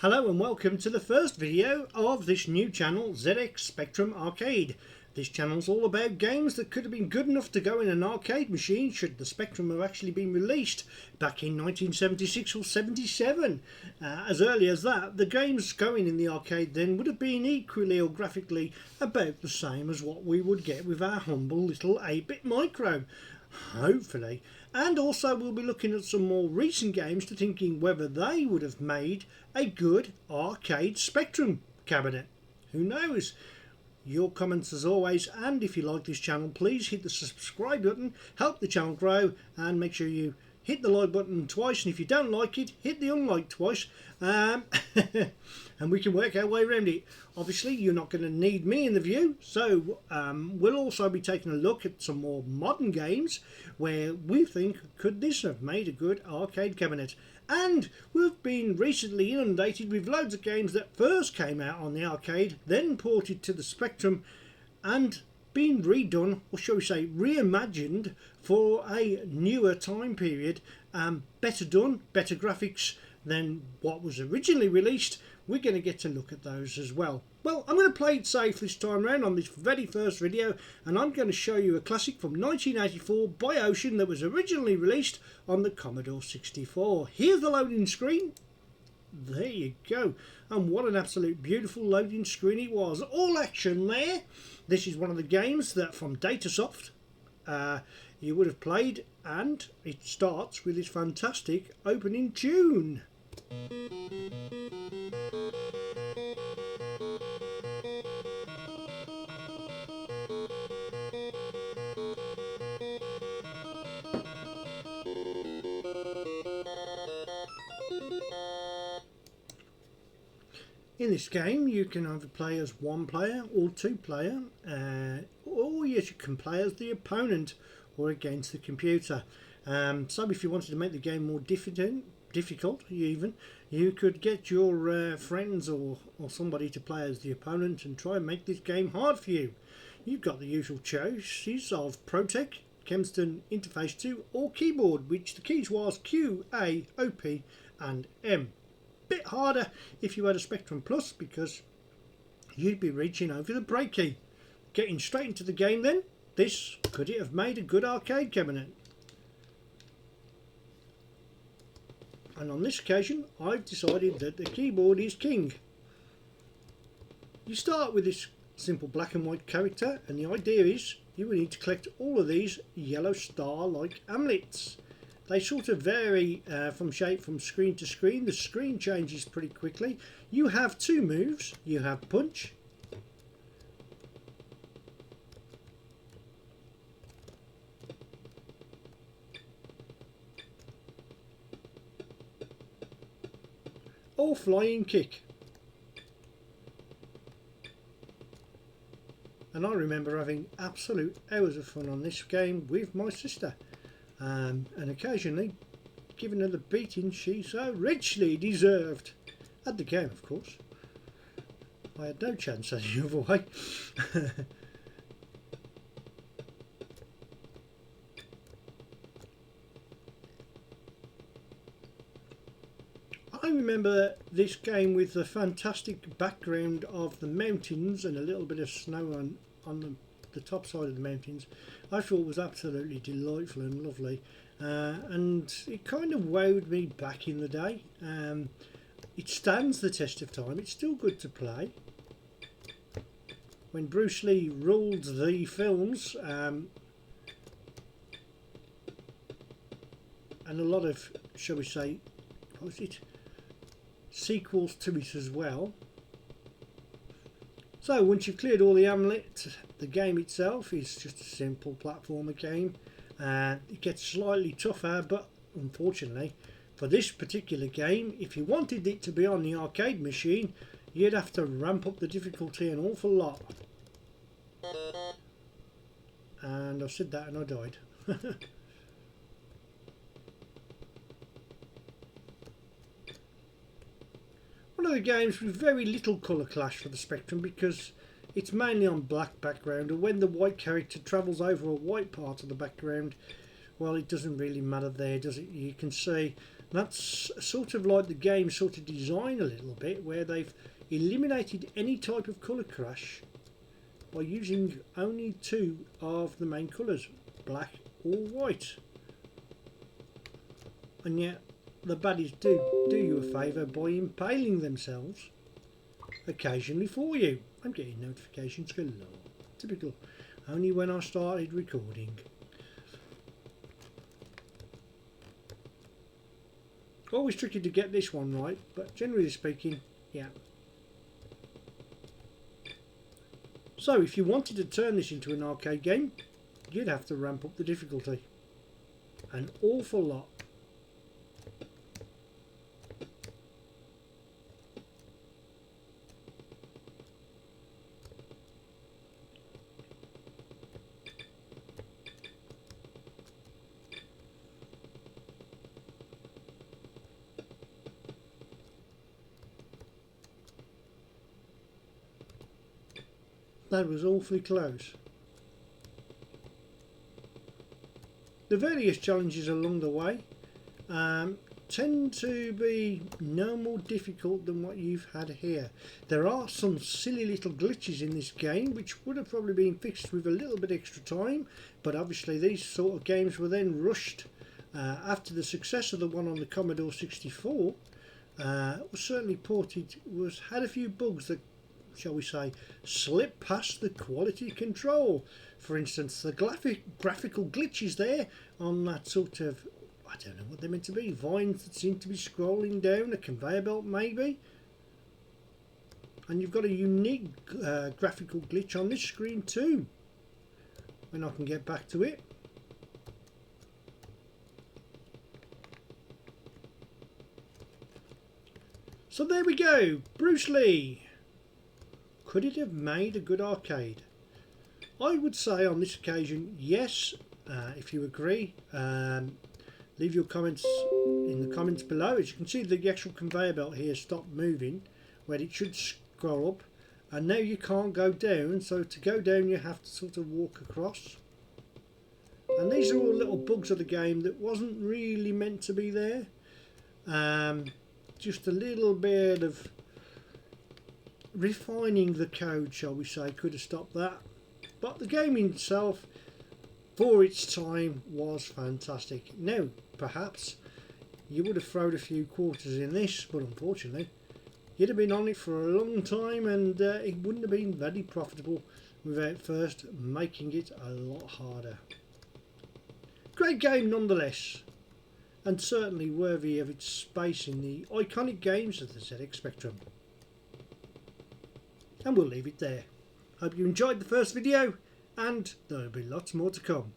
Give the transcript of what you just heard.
Hello and welcome to the first video of this new channel, ZX Spectrum Arcade. This channel's all about games that could have been good enough to go in an arcade machine should the Spectrum have actually been released back in 1976 or 77. As early as that, the games going in the arcade then would have been equally or graphically about the same as what we would get with our humble little 8-bit micro. Hopefully. And also we'll be looking at some more recent games to thinking whether they would have made a good arcade Spectrum cabinet. Who knows? Your comments as always, and if you like this channel, please hit the subscribe button, help the channel grow, and make sure you hit the like button twice, and if you don't like it, hit the unlike twice, and we can work our way around it. Obviously you're not going to need me in the view, so we'll also be taking a look at some more modern games where we think could this have made a good arcade cabinet. And we've been recently inundated with loads of games that first came out on the arcade, then ported to the Spectrum and been redone, or shall we say reimagined, for a newer time period. Better done, better graphics than what was originally released. We're going to get to look at those as well. Well, I'm going to play it safe this time around on this very first video, and I'm going to show you a classic from 1984 by Ocean that was originally released on the Commodore 64. Here's the loading screen. There you go. And what an absolute beautiful loading screen it was. All action there. This is one of the games that from Datasoft you would have played, and it starts with this fantastic opening tune. In this game you can either play as one player or two player, or yes, you can play as the opponent or against the computer. So if you wanted to make the game more difficult even, you could get your friends or somebody to play as the opponent and try and make this game hard for you. You've got the usual choices of ProTech, Kempston Interface 2 or keyboard, which the keys was Q, A, O, P and M. Bit harder if you had a Spectrum Plus because you'd be reaching over the break key. Getting straight into the game then, this could it have made a good arcade cabinet? And on this occasion I've decided that the keyboard is king. You start with this simple black and white character, and the idea is you will need to collect all of these yellow star like amulets. They sort of vary from shape from screen to screen. The screen changes pretty quickly. You have two moves. You have punch or flying kick. And I remember having absolute hours of fun on this game with my sister. And occasionally giving her the beating she so richly deserved. At the game, of course. I had no chance any other way. I remember this game with the fantastic background of the mountains and a little bit of snow on the top side of the mountains. I thought was absolutely delightful and lovely, and it kind of wowed me back in the day. It stands the test of time. It's still good to play. When Bruce Lee ruled the films, and a lot of, shall we say, what was it, sequels to it as well. So once you've cleared all the amulet, the game itself is just a simple platformer game. It gets slightly tougher, but unfortunately for this particular game, if you wanted it to be on the arcade machine, you'd have to ramp up the difficulty an awful lot. And I said that and I died. One of the games with very little colour clash for the Spectrum because it's mainly on black background, and when the white character travels over a white part of the background, well, it doesn't really matter there, does it? You can see That's sort of like the game sort of design a little bit, where they've eliminated any type of colour crash by using only two of the main colours, black or white. And yet the baddies do you a favour by impaling themselves occasionally for you. I'm getting notifications galore. Typical. Only when I started recording. Always tricky to get this one right, but generally speaking, yeah. So if you wanted to turn this into an arcade game, you'd have to ramp up the difficulty an awful lot. That was awfully close. The various challenges along the way tend to be no more difficult than what you've had here. There are some silly little glitches in this game which would have probably been fixed with a little bit extra time, but obviously these sort of games were then rushed after the success of the one on the Commodore 64. Was certainly ported, had a few bugs that, shall we say, slip past the quality control. For instance, the graphical glitches there on that sort of, I don't know what they're meant to be, vines that seem to be scrolling down a conveyor belt maybe. And you've got a unique graphical glitch on this screen too, when I can get back to it. So there we go, Bruce Lee. Could it have made a good arcade? I would say on this occasion, yes. If you agree, leave your comments in the comments below. As you can see, the actual conveyor belt here stopped moving where it should scroll up, and now you can't go down, so to go down you have to sort of walk across. And these are all little bugs of the game that wasn't really meant to be there. Just a little bit of refining the code, shall we say, could have stopped that. But the game itself, for its time, was fantastic. Now, perhaps you would have thrown a few quarters in this, but unfortunately you'd have been on it for a long time, and it wouldn't have been very profitable without first making it a lot harder. Great game nonetheless, and certainly worthy of its space in the iconic games of the ZX Spectrum. And we'll leave it there. Hope you enjoyed the first video, and there'll be lots more to come.